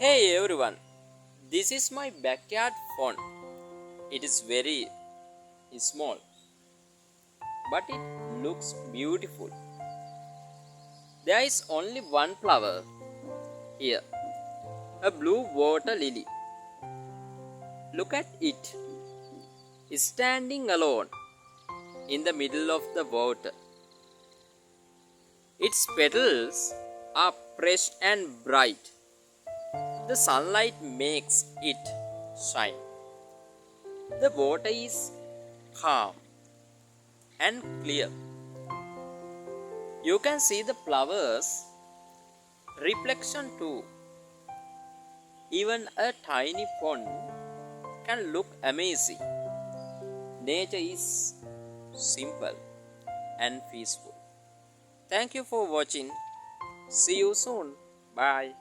Hey everyone, this is my backyard pond. It is very small, but it looks beautiful. There is only one flower here, a blue water lily. Look at it, standing alone in the middle of the water. Its petals are fresh and bright. The sunlight makes it shine. The water is calm and clear. You can see the flowers' reflection too. Even a tiny pond can look amazing. Nature is simple and peaceful. Thank you for watching. See you soon. Bye.